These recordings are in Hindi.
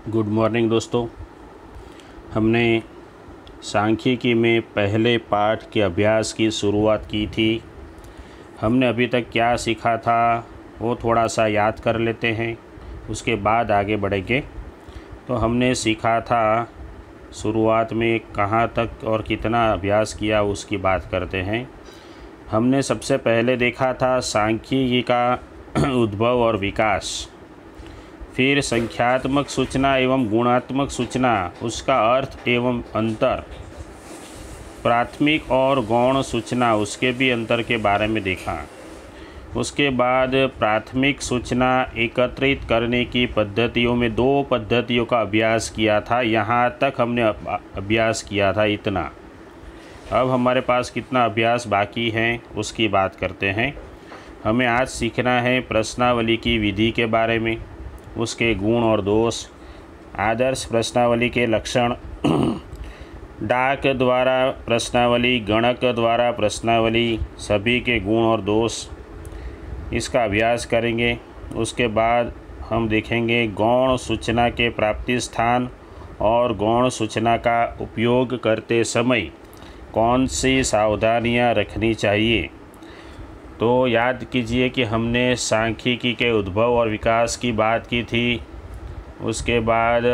गुड मॉर्निंग दोस्तों। हमने सांख्यिकी में पहले पाठ के अभ्यास की शुरुआत की थी। हमने अभी तक क्या सीखा था वो थोड़ा सा याद कर लेते हैं, उसके बाद आगे बढ़ेंगे। तो हमने सीखा था, शुरुआत में कहाँ तक और कितना अभ्यास किया उसकी बात करते हैं। हमने सबसे पहले देखा था सांख्यिकी का उद्भव और विकास, फिर संख्यात्मक सूचना एवं गुणात्मक सूचना, उसका अर्थ एवं अंतर, प्राथमिक और गौण सूचना, उसके भी अंतर के बारे में देखा। उसके बाद प्राथमिक सूचना एकत्रित करने की पद्धतियों में 2 पद्धतियों का अभ्यास किया था। यहाँ तक हमने अभ्यास किया था इतना। अब हमारे पास कितना अभ्यास बाकी है उसकी बात करते हैं। हमें आज सीखना है प्रश्नावली की विधि के बारे में, उसके गुण और दोष, आदर्श प्रश्नावली के लक्षण, डाक द्वारा प्रश्नावली, गणक द्वारा प्रश्नावली, सभी के गुण और दोष, इसका अभ्यास करेंगे। उसके बाद हम देखेंगे गौण सूचना के प्राप्ति स्थान और गौण सूचना का उपयोग करते समय कौन सी सावधानियां रखनी चाहिए। तो याद कीजिए कि हमने सांख्यिकी के उद्भव और विकास की बात की थी। उसके बाद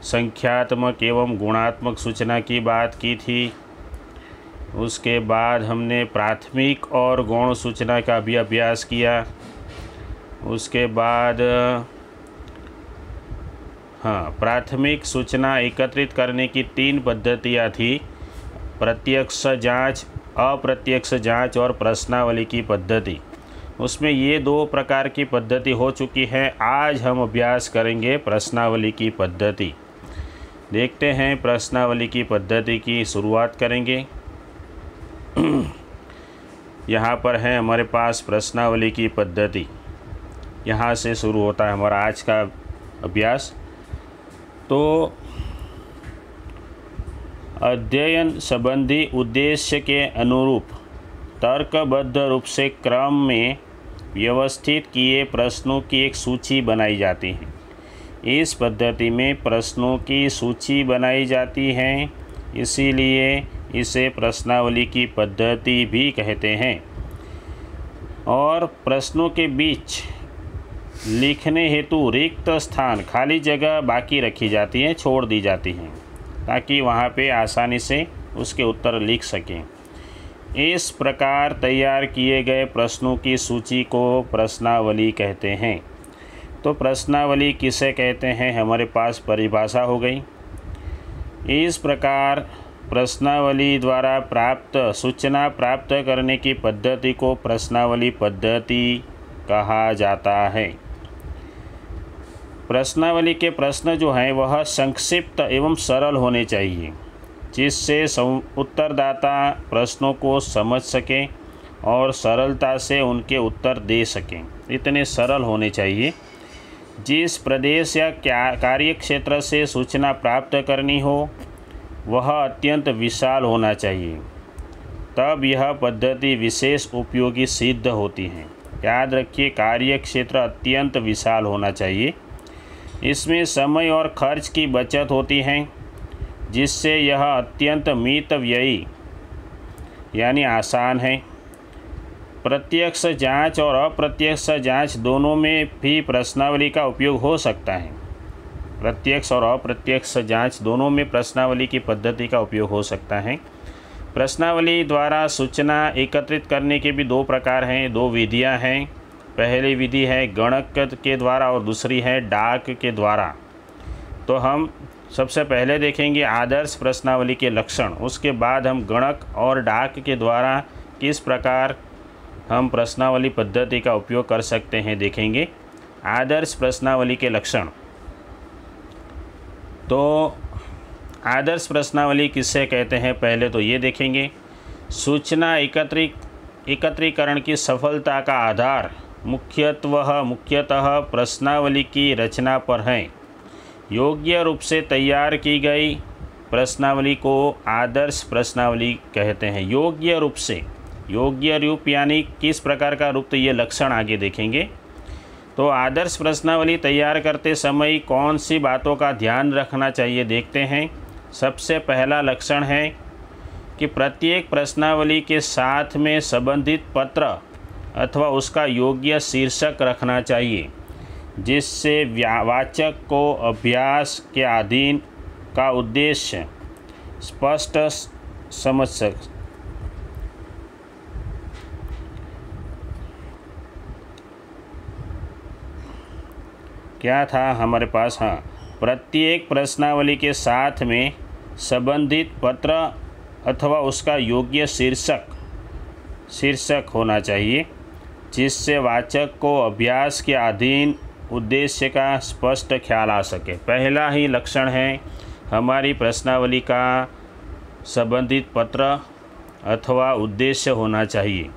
संख्यात्मक एवं गुणात्मक सूचना की बात की थी। उसके बाद हमने प्राथमिक और गौण सूचना का भी अभ्यास किया। उसके बाद प्राथमिक सूचना एकत्रित करने की 3 पद्धतियाँ थी, प्रत्यक्ष जांच, अप्रत्यक्ष जांच और प्रश्नावली की पद्धति। उसमें ये 2 प्रकार की पद्धति हो चुकी है। आज हम अभ्यास करेंगे प्रश्नावली की पद्धति। देखते हैं प्रश्नावली की पद्धति की शुरुआत करेंगे। यहाँ पर है हमारे पास प्रश्नावली की पद्धति। यहाँ से शुरू होता है हमारा आज का अभ्यास। तो अध्ययन संबंधी उद्देश्य के अनुरूप तर्कबद्ध रूप से क्रम में व्यवस्थित किए प्रश्नों की एक सूची बनाई जाती है। इस पद्धति में प्रश्नों की सूची बनाई जाती है, इसीलिए इसे प्रश्नावली की पद्धति भी कहते हैं। और प्रश्नों के बीच लिखने हेतु रिक्त स्थान, खाली जगह बाकी रखी जाती है, छोड़ दी जाती हैं, ताकि वहाँ पे आसानी से उसके उत्तर लिख सकें। इस प्रकार तैयार किए गए प्रश्नों की सूची को प्रश्नावली कहते हैं। तो प्रश्नावली किसे कहते हैं, हमारे पास परिभाषा हो गई। इस प्रकार प्रश्नावली द्वारा प्राप्त सूचना प्राप्त करने की पद्धति को प्रश्नावली पद्धति कहा जाता है। प्रश्नावली के प्रश्न जो हैं वह संक्षिप्त एवं सरल होने चाहिए, जिससे उत्तरदाता प्रश्नों को समझ सकें और सरलता से उनके उत्तर दे सकें। इतने सरल होने चाहिए। जिस प्रदेश या कार्य क्षेत्र से सूचना प्राप्त करनी हो वह अत्यंत विशाल होना चाहिए, तब यह पद्धति विशेष उपयोगी सिद्ध होती है। याद रखिए, कार्य क्षेत्र अत्यंत विशाल होना चाहिए। इसमें समय और खर्च की बचत होती है, जिससे यह अत्यंत मितव्ययी यानी आसान है। प्रत्यक्ष जांच और अप्रत्यक्ष जांच दोनों में भी प्रश्नावली का उपयोग हो सकता है। प्रत्यक्ष और अप्रत्यक्ष जांच दोनों में प्रश्नावली की पद्धति का उपयोग हो सकता है। प्रश्नावली द्वारा सूचना एकत्रित करने के भी 2 प्रकार हैं, 2 विधियां हैं। पहली विधि है गणक के द्वारा और दूसरी है डाक के द्वारा। तो हम सबसे पहले देखेंगे आदर्श प्रश्नावली के लक्षण, उसके बाद हम गणक और डाक के द्वारा किस प्रकार हम प्रश्नावली पद्धति का उपयोग कर सकते हैं देखेंगे। आदर्श प्रश्नावली के लक्षण। तो आदर्श प्रश्नावली किससे कहते हैं, पहले तो ये देखेंगे। सूचना एकत्रीकरण की सफलता का आधार मुख्यतः प्रश्नावली की रचना पर है। योग्य रूप से तैयार की गई प्रश्नावली को आदर्श प्रश्नावली कहते हैं। योग्य रूप से, योग्य रूप यानी किस प्रकार का रूप, तो ये लक्षण आगे देखेंगे। तो आदर्श प्रश्नावली तैयार करते समय कौन सी बातों का ध्यान रखना चाहिए देखते हैं। सबसे पहला लक्षण है कि प्रत्येक प्रश्नावली के साथ में संबंधित पत्र अथवा उसका योग्य शीर्षक रखना चाहिए, जिससे वाचक को अभ्यास के अधीन का उद्देश्य स्पष्ट समझ सके। क्या था हमारे पास, हाँ, प्रत्येक प्रश्नावली के साथ में संबंधित पत्र अथवा उसका योग्य शीर्षक होना चाहिए, जिससे वाचक को अभ्यास के अधीन उद्देश्य का स्पष्ट ख्याल आ सके। पहला ही लक्षण है हमारी प्रश्नावली का संबंधित पत्र अथवा उद्देश्य होना चाहिए।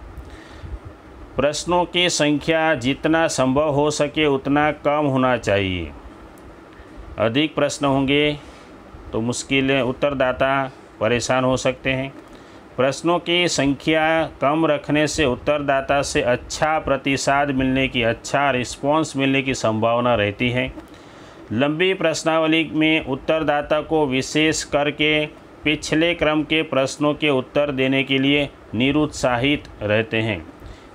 प्रश्नों की संख्या जितना संभव हो सके उतना कम होना चाहिए। अधिक प्रश्न होंगे तो मुश्किल उत्तरदाता परेशान हो सकते हैं। प्रश्नों की संख्या कम रखने से उत्तरदाता से अच्छा प्रतिसाद मिलने की, अच्छा रिस्पॉन्स मिलने की संभावना रहती है। लंबी प्रश्नावली में उत्तरदाता को विशेष करके पिछले क्रम के प्रश्नों के उत्तर देने के लिए निरुत्साहित रहते हैं।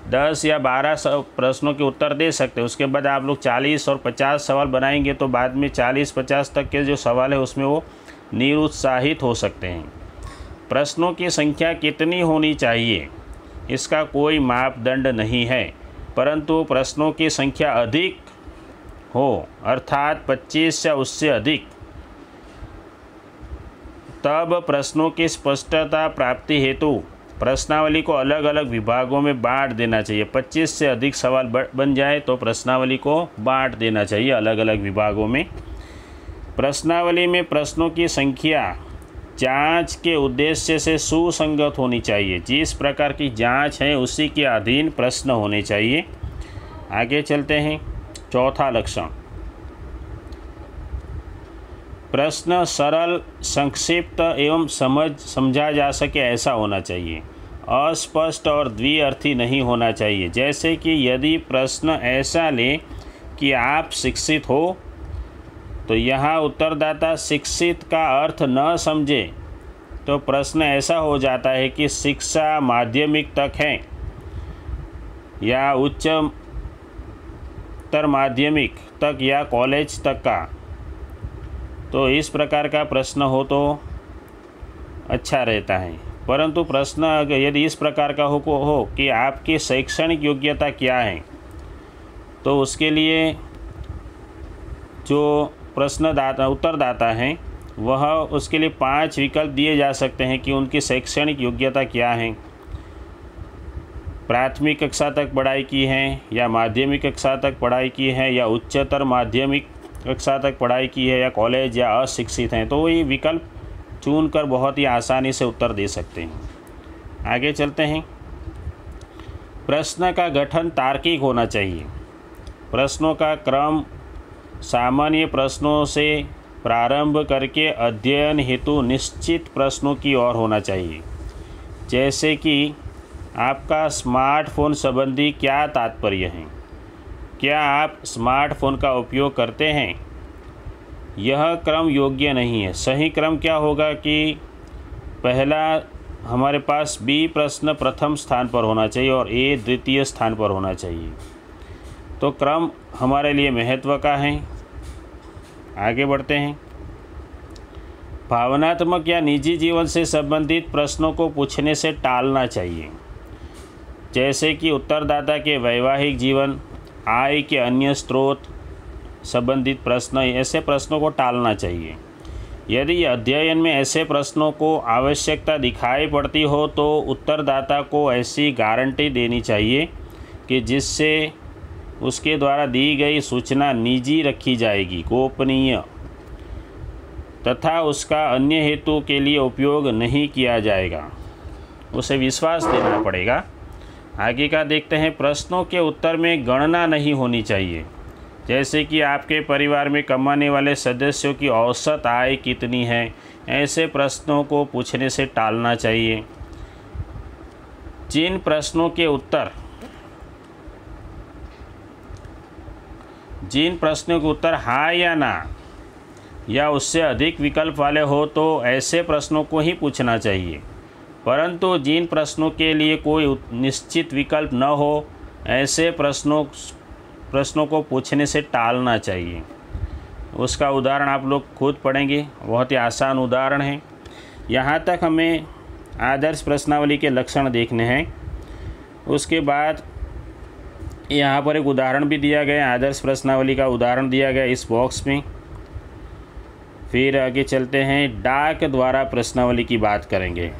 10 या 12 प्रश्नों के उत्तर दे सकते हैं, उसके बाद आप लोग 40 और 50 सवाल बनाएंगे तो बाद में 40-50 तक के जो सवाल है उसमें वो निरुत्साहित हो सकते हैं। प्रश्नों की संख्या कितनी होनी चाहिए इसका कोई मापदंड नहीं है, परंतु प्रश्नों की संख्या अधिक हो, अर्थात 25 या उससे अधिक, तब प्रश्नों की स्पष्टता प्राप्ति हेतु प्रश्नावली को अलग अलग विभागों में बांट देना चाहिए। 25 से अधिक सवाल बन जाए तो प्रश्नावली को बांट देना चाहिए अलग अलग विभागों में। प्रश्नावली में प्रश्नों की संख्या जांच के उद्देश्य से सुसंगत होनी चाहिए। जिस प्रकार की जांच है उसी के अधीन प्रश्न होने चाहिए। आगे चलते हैं। चौथा लक्षण, प्रश्न सरल, संक्षिप्त एवं समझा जा सके ऐसा होना चाहिए। अस्पष्ट और द्विअर्थी नहीं होना चाहिए। जैसे कि यदि प्रश्न ऐसा ले कि आप शिक्षित हो, तो यहाँ उत्तरदाता शिक्षित का अर्थ न समझे तो प्रश्न ऐसा हो जाता है कि शिक्षा माध्यमिक तक है या उच्चतर माध्यमिक तक या कॉलेज तक का, तो इस प्रकार का प्रश्न हो तो अच्छा रहता है। परंतु प्रश्न यदि इस प्रकार का हो कि आपकी शैक्षणिक योग्यता क्या है, तो उसके लिए जो उत्तरदाता हैं वह उसके लिए 5 विकल्प दिए जा सकते हैं कि उनकी शैक्षणिक योग्यता क्या है। प्राथमिक कक्षा तक पढ़ाई की है या माध्यमिक कक्षा तक पढ़ाई की है या उच्चतर माध्यमिक कक्षा तक पढ़ाई की है या कॉलेज या अशिक्षित हैं, तो ये विकल्प चुनकर बहुत ही आसानी से उत्तर दे सकते हैं। आगे चलते हैं। प्रश्न का गठन तार्किक होना चाहिए। प्रश्नों का क्रम सामान्य प्रश्नों से प्रारंभ करके अध्ययन हेतु निश्चित प्रश्नों की ओर होना चाहिए। जैसे कि आपका स्मार्टफोन संबंधी क्या तात्पर्य है, क्या आप स्मार्टफोन का उपयोग करते हैं, यह क्रम योग्य नहीं है। सही क्रम क्या होगा कि पहला हमारे पास बी प्रश्न प्रथम स्थान पर होना चाहिए और ए द्वितीय स्थान पर होना चाहिए। तो क्रम हमारे लिए महत्व का है। आगे बढ़ते हैं। भावनात्मक या निजी जीवन से संबंधित प्रश्नों को पूछने से टालना चाहिए। जैसे कि उत्तरदाता के वैवाहिक जीवन, आय के अन्य स्रोत संबंधित प्रश्न, ऐसे प्रश्नों को टालना चाहिए। यदि अध्ययन में ऐसे प्रश्नों को आवश्यकता दिखाई पड़ती हो तो उत्तरदाता को ऐसी गारंटी देनी चाहिए कि जिससे उसके द्वारा दी गई सूचना निजी रखी जाएगी, गोपनीय, तथा उसका अन्य हेतु के लिए उपयोग नहीं किया जाएगा। उसे विश्वास देना पड़ेगा। आगे का देखते हैं। प्रश्नों के उत्तर में गणना नहीं होनी चाहिए। जैसे कि आपके परिवार में कमाने वाले सदस्यों की औसत आय कितनी है, ऐसे प्रश्नों को पूछने से टालना चाहिए। जिन प्रश्नों के उत्तर जिन प्रश्नों के उत्तर हाँ या ना या उससे अधिक विकल्प वाले हो तो ऐसे प्रश्नों को ही पूछना चाहिए, परंतु जिन प्रश्नों के लिए कोई निश्चित विकल्प न हो ऐसे प्रश्नों को पूछने से टालना चाहिए। उसका उदाहरण आप लोग खुद पढ़ेंगे, बहुत ही आसान उदाहरण है। यहाँ तक हमें आदर्श प्रश्नावली के लक्षण देखने हैं। उसके बाद यहाँ पर एक उदाहरण भी दिया गया, आदर्श प्रश्नावली का उदाहरण दिया गया इस बॉक्स में। फिर आगे चलते हैं, डाक द्वारा प्रश्नावली की बात करेंगे।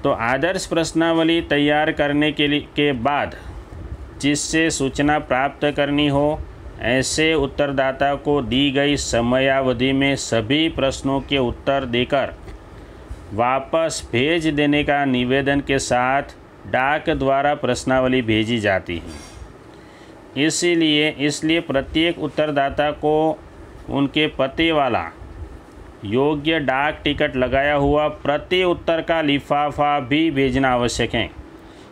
तो आदर्श प्रश्नावली तैयार करने के बाद जिससे सूचना प्राप्त करनी हो ऐसे उत्तरदाता को दी गई समयावधि में सभी प्रश्नों के उत्तर देकर वापस भेज देने का निवेदन के साथ डाक द्वारा प्रश्नावली भेजी जाती है। इसलिए प्रत्येक उत्तरदाता को उनके पते वाला योग्य डाक टिकट लगाया हुआ प्रति उत्तर का लिफाफा भी भेजना आवश्यक है।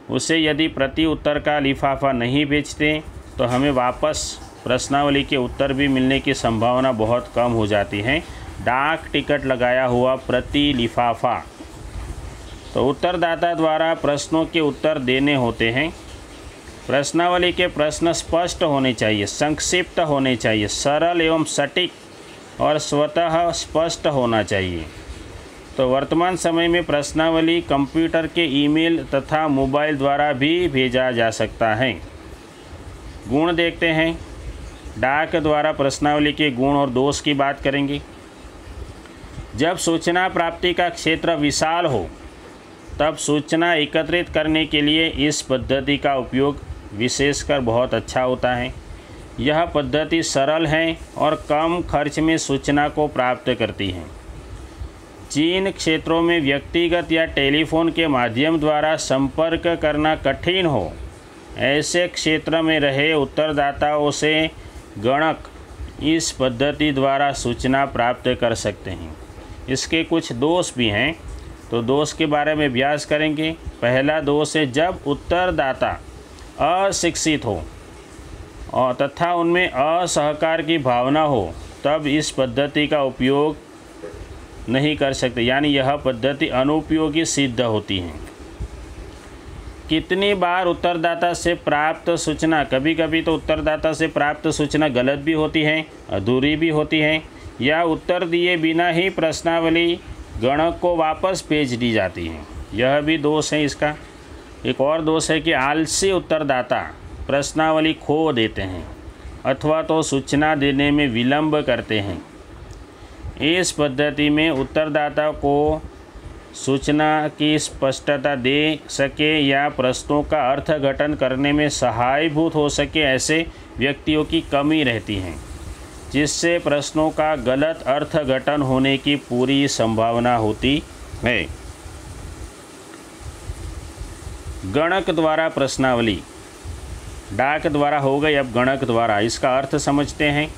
उसे यदि प्रति उत्तर का लिफाफा नहीं भेजते तो हमें वापस प्रश्नावली के उत्तर भी मिलने की संभावना बहुत कम हो जाती है। डाक टिकट लगाया हुआ प्रति लिफाफा। तो उत्तरदाता द्वारा प्रश्नों के उत्तर देने होते हैं। प्रश्नावली के प्रश्न स्पष्ट होने चाहिए, संक्षिप्त होने चाहिए, सरल एवं सटीक और स्वतः स्पष्ट होना चाहिए। तो वर्तमान समय में प्रश्नावली कंप्यूटर के ईमेल तथा मोबाइल द्वारा भी भेजा जा सकता है। गुण देखते हैं। डाक द्वारा प्रश्नावली के गुण और दोष की बात करेंगे। जब सूचना प्राप्ति का क्षेत्र विशाल हो तब सूचना एकत्रित करने के लिए इस पद्धति का उपयोग विशेषकर बहुत अच्छा होता है। यह पद्धति सरल है और कम खर्च में सूचना को प्राप्त करती है। जिन क्षेत्रों में व्यक्तिगत या टेलीफोन के माध्यम द्वारा संपर्क करना कठिन हो ऐसे क्षेत्र में रहे उत्तरदाताओं से गणक इस पद्धति द्वारा सूचना प्राप्त कर सकते हैं। इसके कुछ दोष भी हैं, तो दोष के बारे में अभ्यास करेंगे। पहला दोष है, जब उत्तरदाता अशिक्षित हो और तथा उनमें असहकार की भावना हो तब इस पद्धति का उपयोग नहीं कर सकते, यानी यह पद्धति अनुपयोगी सिद्ध होती है। कितनी बार उत्तरदाता से प्राप्त सूचना, कभी कभी तो उत्तरदाता से प्राप्त सूचना गलत भी होती है, अधूरी भी होती है, या उत्तर दिए बिना ही प्रश्नावली गणक को वापस भेज दी जाती है। यह भी दोष है इसका। एक और दोष है कि आलसी उत्तरदाता प्रश्नावली खो देते हैं अथवा तो सूचना देने में विलंब करते हैं। इस पद्धति में उत्तरदाता को सूचना की स्पष्टता दे सके या प्रश्नों का अर्थघटन करने में सहायभूत हो सके ऐसे व्यक्तियों की कमी रहती है, जिससे प्रश्नों का गलत अर्थघटन होने की पूरी संभावना होती है। गणक द्वारा प्रश्नावली, डाक द्वारा हो गई, अब गणक द्वारा। इसका अर्थ समझते हैं।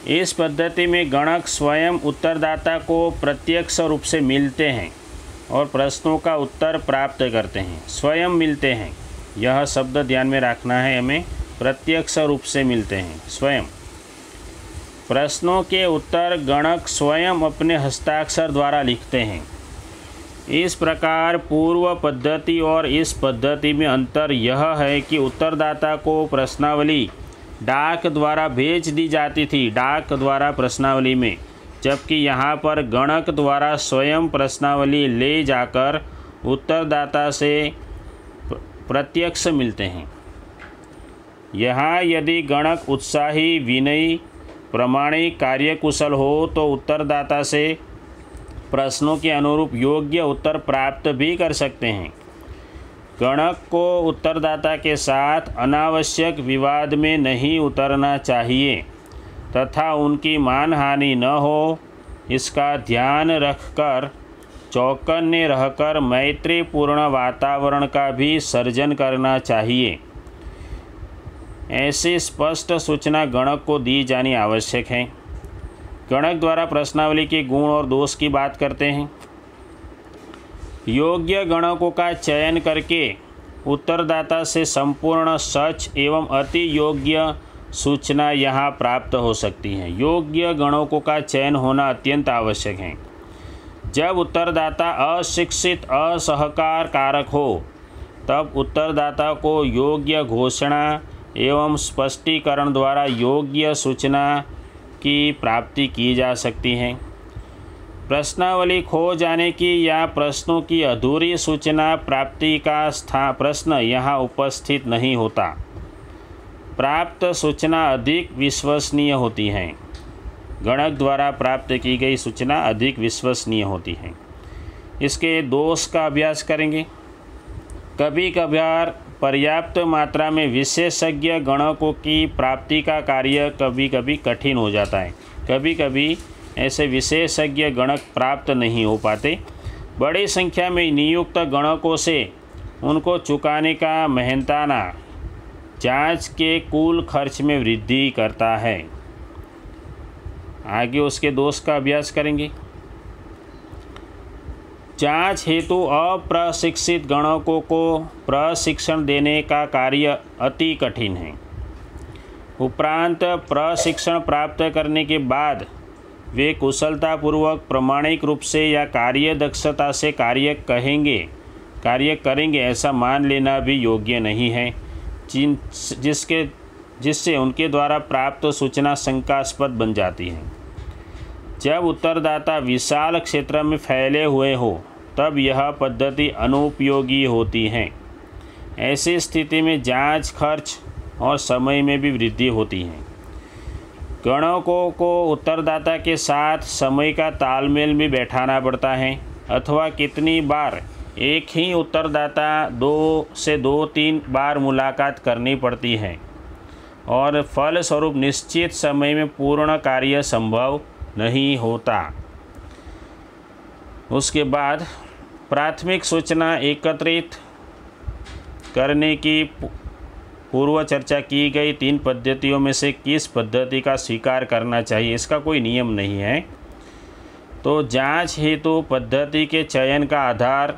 इस पद्धति में गणक स्वयं उत्तरदाता को प्रत्यक्ष रूप से मिलते हैं और प्रश्नों का उत्तर प्राप्त करते हैं। स्वयं मिलते हैं, यह शब्द ध्यान में रखना है हमें। प्रत्यक्ष रूप से मिलते हैं, स्वयं। प्रश्नों के उत्तर गणक स्वयं अपने हस्ताक्षर द्वारा लिखते हैं। इस प्रकार पूर्व पद्धति और इस पद्धति में अंतर यह है कि उत्तरदाता को प्रश्नावली डाक द्वारा भेज दी जाती थी, डाक द्वारा प्रश्नावली में, जबकि यहाँ पर गणक द्वारा स्वयं प्रश्नावली ले जाकर उत्तरदाता से प्रत्यक्ष मिलते हैं। यहाँ यदि गणक उत्साही, विनयी, प्रामाणिक, कार्यकुशल हो तो उत्तरदाता से प्रश्नों के अनुरूप योग्य उत्तर प्राप्त भी कर सकते हैं। गणक को उत्तरदाता के साथ अनावश्यक विवाद में नहीं उतरना चाहिए तथा उनकी मानहानि न हो, इसका ध्यान रखकर चौकन्ने रहकर मैत्रीपूर्ण वातावरण का भी सर्जन करना चाहिए। ऐसी स्पष्ट सूचना गणक को दी जानी आवश्यक है। गणक द्वारा प्रश्नावली के गुण और दोष की बात करते हैं। योग्य गणकों का चयन करके उत्तरदाता से संपूर्ण सच एवं अति योग्य सूचना यहाँ प्राप्त हो सकती है। योग्य गणकों का चयन होना अत्यंत आवश्यक है। जब उत्तरदाता अशिक्षित असहकार कारक हो तब उत्तरदाता को योग्य घोषणा एवं स्पष्टीकरण द्वारा योग्य सूचना की प्राप्ति की जा सकती है। प्रश्नावली खो जाने की या प्रश्नों की अधूरी सूचना प्राप्ति का प्रश्न यहाँ उपस्थित नहीं होता। प्राप्त सूचना अधिक विश्वसनीय होती है। गणक द्वारा प्राप्त की गई सूचना अधिक विश्वसनीय होती है। इसके दोष का अभ्यास करेंगे। कभी कभार पर्याप्त मात्रा में विशेषज्ञ गणकों की प्राप्ति का कार्य कभी कभी कठिन हो जाता है। कभी कभी ऐसे विशेषज्ञ गणक प्राप्त नहीं हो पाते। बड़ी संख्या में नियुक्त गणकों से उनको चुकाने का मेहनताना जांच के कुल खर्च में वृद्धि करता है। आगे उसके दोष का अभ्यास करेंगे। जांच हेतु अप्रशिक्षित गणकों को प्रशिक्षण देने का कार्य अति कठिन है। उपरांत प्रशिक्षण प्राप्त करने के बाद वे कुशलतापूर्वक प्रामाणिक रूप से या कार्य दक्षता से कार्य करेंगे ऐसा मान लेना भी योग्य नहीं है, जिससे उनके द्वारा प्राप्त सूचना शंकास्पद बन जाती है। जब उत्तरदाता विशाल क्षेत्र में फैले हुए हो तब यह पद्धति अनुपयोगी होती है। ऐसी स्थिति में जांच खर्च और समय में भी वृद्धि होती है। गणकों को उत्तरदाता के साथ समय का तालमेल में बैठाना पड़ता है अथवा कितनी बार एक ही उत्तरदाता 2 से 3 बार मुलाकात करनी पड़ती है और फलस्वरूप निश्चित समय में पूर्ण कार्य संभव नहीं होता। उसके बाद प्राथमिक सूचना एकत्रित करने की पूर्व चर्चा की गई 3 पद्धतियों में से किस पद्धति का स्वीकार करना चाहिए, इसका कोई नियम नहीं है। तो जांच हेतु पद्धति के चयन का आधार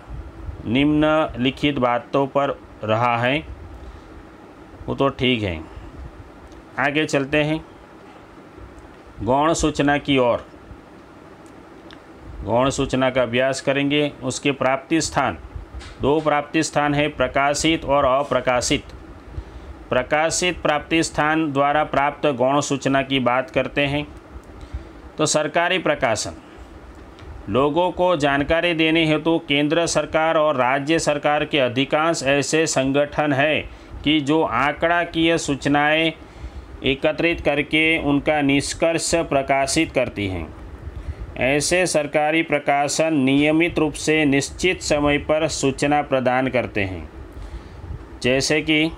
निम्नलिखित बातों पर रहा है, वो तो ठीक है। आगे चलते हैं गौण सूचना की ओर। गौण सूचना का अभ्यास करेंगे। उसके प्राप्ति स्थान 2 प्राप्ति स्थान है, प्रकाशित और अप्रकाशित। प्रकाशित प्राप्ति स्थान द्वारा प्राप्त गौण सूचना की बात करते हैं तो सरकारी प्रकाशन लोगों को जानकारी देने हेतु केंद्र सरकार और राज्य सरकार के अधिकांश ऐसे संगठन हैं कि जो आंकड़ाकीय सूचनाएं एकत्रित करके उनका निष्कर्ष प्रकाशित करती हैं। ऐसे सरकारी प्रकाशन नियमित रूप से निश्चित समय पर सूचना प्रदान करते हैं, जैसे कि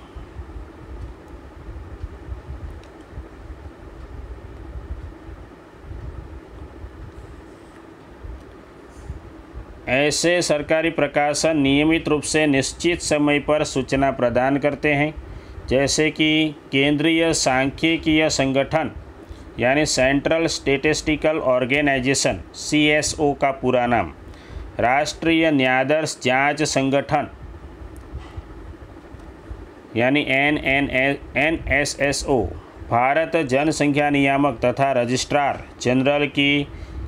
ऐसे सरकारी प्रकाशन नियमित रूप से निश्चित समय पर सूचना प्रदान करते हैं, जैसे कि केंद्रीय सांख्यिकीय संगठन यानी सेंट्रल स्टैटिस्टिकल ऑर्गेनाइजेशन CSO का पूरा नाम, राष्ट्रीय न्यायाधीश जांच संगठन यानी NSSO, भारत जनसंख्या नियामक तथा रजिस्ट्रार जनरल की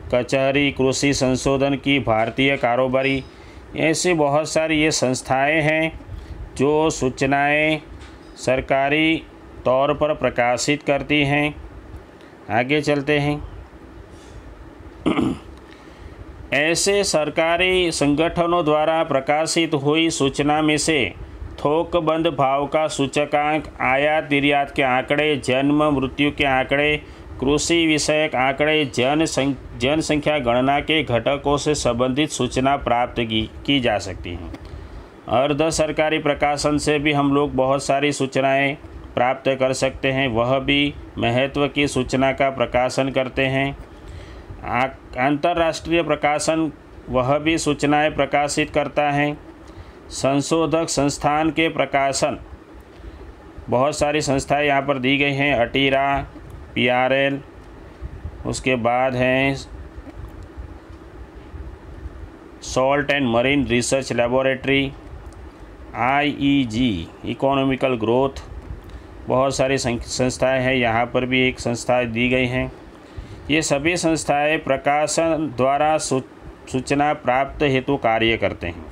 कचहरी, कृषि संशोधन की भारतीय कारोबारी, ऐसी बहुत सारी ये संस्थाएं हैं जो सूचनाएं सरकारी तौर पर प्रकाशित करती हैं। आगे चलते हैं। ऐसे सरकारी संगठनों द्वारा प्रकाशित हुई सूचना में से थोकबंद भाव का सूचकांक, आयात निर्यात के आंकड़े, जन्म मृत्यु के आंकड़े, कृषि विषयक आंकड़े, जनसंख्या गणना के घटकों से संबंधित सूचना प्राप्त की जा सकती हैं। अर्ध सरकारी प्रकाशन से भी हम लोग बहुत सारी सूचनाएं प्राप्त कर सकते हैं, वह भी महत्व की सूचना का प्रकाशन करते हैं। अंतर्राष्ट्रीय प्रकाशन वह भी सूचनाएं प्रकाशित करता है। संशोधक संस्थान के प्रकाशन, बहुत सारी संस्थाएं यहाँ पर दी गई हैं, अटीरा, PRL, उसके बाद हैं salt and marine research laboratory, IEG economical growth, बहुत सारी संस्थाएं हैं, यहाँ पर भी एक संस्था दी गई हैं। ये सभी संस्थाएं प्रकाशन द्वारा सूचना प्राप्त हेतु कार्य करते हैं।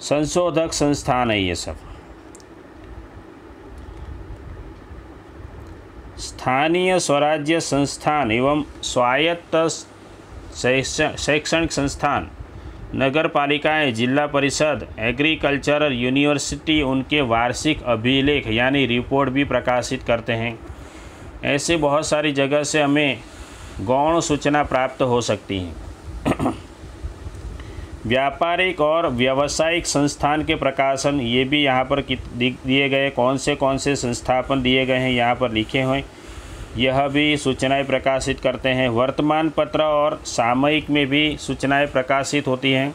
संशोधक संस्थान है ये सब। स्थानीय स्वराज्य संस्थान एवं स्वायत्त शैक्षणिक संस्थान, नगर पालिकाएँ, जिला परिषद, एग्रीकल्चरल यूनिवर्सिटी उनके वार्षिक अभिलेख यानी रिपोर्ट भी प्रकाशित करते हैं। ऐसे बहुत सारी जगह से हमें गौण सूचना प्राप्त हो सकती है। व्यापारिक और व्यावसायिक संस्थान के प्रकाशन, ये भी यहाँ पर दिए गए, कौन से संस्थापन दिए गए हैं यहाँ पर लिखे हुए, यह भी सूचनाएं प्रकाशित करते हैं। वर्तमान पत्र और सामयिक में भी सूचनाएं प्रकाशित होती हैं।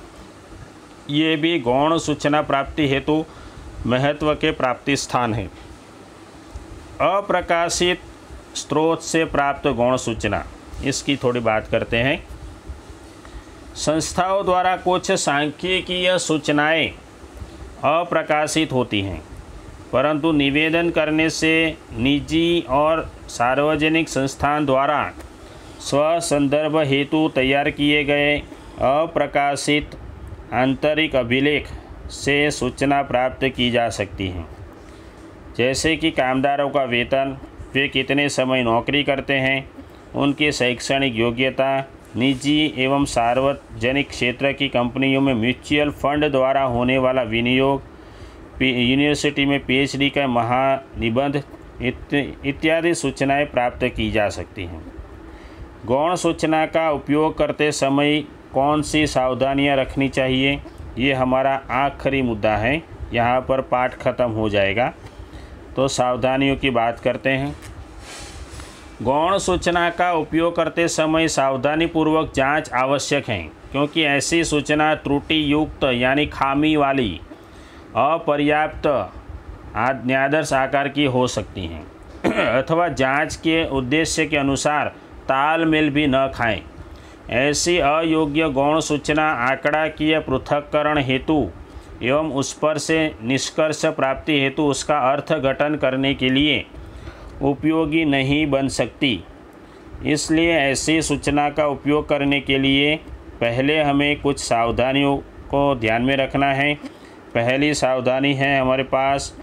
ये भी गौण सूचना प्राप्ति हेतु महत्व के प्राप्ति स्थान हैं। अप्रकाशित स्रोत से प्राप्त गौण सूचना, इसकी थोड़ी बात करते हैं। संस्थाओं द्वारा कुछ सांख्यिकीय सूचनाएं अप्रकाशित होती हैं, परंतु निवेदन करने से निजी और सार्वजनिक संस्थान द्वारा स्वसंदर्भ हेतु तैयार किए गए अप्रकाशित आंतरिक अभिलेख से सूचना प्राप्त की जा सकती है। जैसे कि कामदारों का वेतन, वे कितने समय नौकरी करते हैं, उनकी शैक्षणिक योग्यता, निजी एवं सार्वजनिक क्षेत्र की कंपनियों में म्यूचुअल फंड द्वारा होने वाला विनियोग, यूनिवर्सिटी में PhD का महानिबंध इत्यादि सूचनाएं प्राप्त की जा सकती हैं। गौण सूचना का उपयोग करते समय कौन सी सावधानियां रखनी चाहिए, ये हमारा आखिरी मुद्दा है। यहाँ पर पाठ ख़त्म हो जाएगा, तो सावधानियों की बात करते हैं। गौण सूचना का उपयोग करते समय सावधानीपूर्वक जांच आवश्यक है, क्योंकि ऐसी सूचना त्रुटि युक्त यानी खामी वाली, अपर्याप्त, अनादर्श आकार की हो सकती हैं अथवा जांच के उद्देश्य के अनुसार तालमेल भी न खाएं। ऐसी अयोग्य गौण सूचना आंकड़ाकीय पृथक्करण हेतु एवं उस पर से निष्कर्ष प्राप्ति हेतु उसका अर्थघटन करने के लिए उपयोगी नहीं बन सकती। इसलिए ऐसी सूचना का उपयोग करने के लिए पहले हमें कुछ सावधानियों को ध्यान में रखना है। पहली सावधानी है हमारे पास,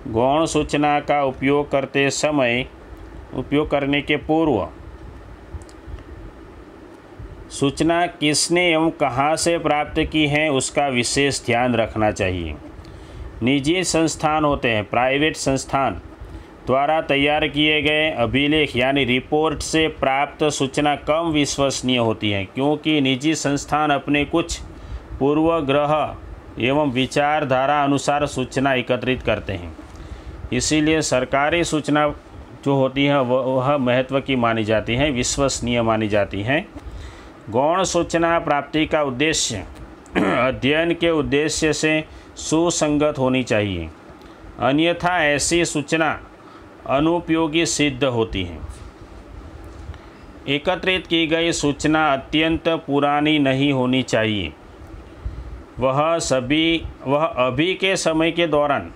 गौण सूचना का उपयोग करते समय, उपयोग करने के पूर्व सूचना किसने एवं कहाँ से प्राप्त की है उसका विशेष ध्यान रखना चाहिए। निजी संस्थान होते हैं, प्राइवेट संस्थान द्वारा तैयार किए गए अभिलेख यानी रिपोर्ट से प्राप्त सूचना कम विश्वसनीय होती है, क्योंकि निजी संस्थान अपने कुछ पूर्वग्रह एवं विचारधारा अनुसार सूचना एकत्रित करते हैं। इसीलिए सरकारी सूचना जो होती है वह महत्व की मानी जाती है, विश्वसनीय मानी जाती है। गौण सूचना प्राप्ति का उद्देश्य अध्ययन के उद्देश्य से सुसंगत होनी चाहिए, अन्यथा ऐसी सूचना अनुपयोगी सिद्ध होती है। एकत्रित की गई सूचना अत्यंत पुरानी नहीं होनी चाहिए, वह अभी के समय के दौरान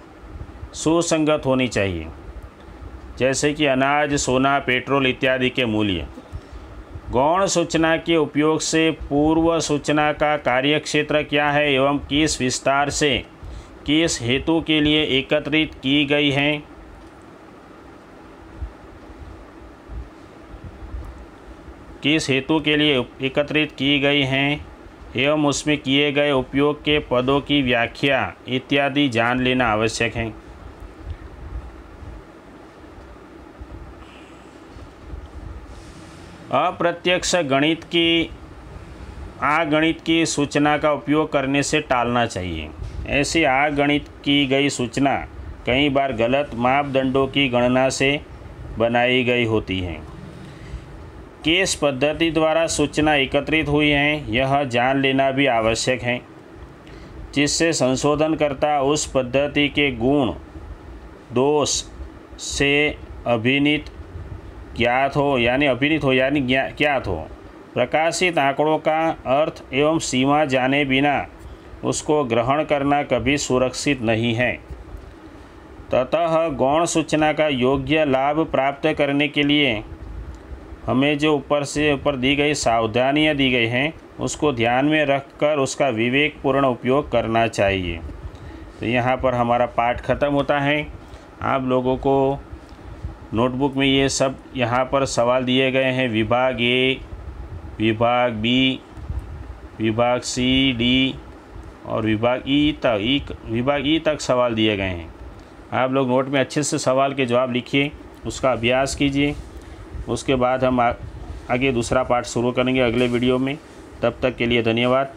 सुसंगत होनी चाहिए, जैसे कि अनाज, सोना, पेट्रोल इत्यादि के मूल्य। गौण सूचना के उपयोग से पूर्व सूचना का कार्यक्षेत्र क्या है एवं किस विस्तार से किस हेतु के लिए एकत्रित की गई हैं, किस हेतु के लिए एकत्रित की गई हैं एवं उसमें किए गए उपयोग के पदों की व्याख्या इत्यादि जान लेना आवश्यक है। अप्रत्यक्ष गणित की सूचना का उपयोग करने से टालना चाहिए। ऐसी गणित की गई सूचना कई बार गलत मापदंडों की गणना से बनाई गई होती है। किस पद्धति द्वारा सूचना एकत्रित हुई है यह जान लेना भी आवश्यक है, जिससे संशोधनकर्ता उस पद्धति के गुण दोष से अभिनीत ज्ञात हो प्रकाशित आंकड़ों का अर्थ एवं सीमा जाने बिना उसको ग्रहण करना कभी सुरक्षित नहीं है। ततः गौण सूचना का योग्य लाभ प्राप्त करने के लिए हमें जो ऊपर से ऊपर दी गई सावधानियाँ दी गई हैं उसको ध्यान में रखकर उसका विवेकपूर्ण उपयोग करना चाहिए। तो यहाँ पर हमारा पाठ ख़त्म होता है। आप लोगों को नोटबुक में ये सब यहाँ पर सवाल दिए गए हैं। विभाग ए, विभाग बी, विभाग सी, डी और विभाग ई तक सवाल दिए गए हैं। आप लोग नोट में अच्छे से सवाल के जवाब लिखिए, उसका अभ्यास कीजिए। उसके बाद हम आगे दूसरा पाठ शुरू करेंगे अगले वीडियो में। तब तक के लिए धन्यवाद।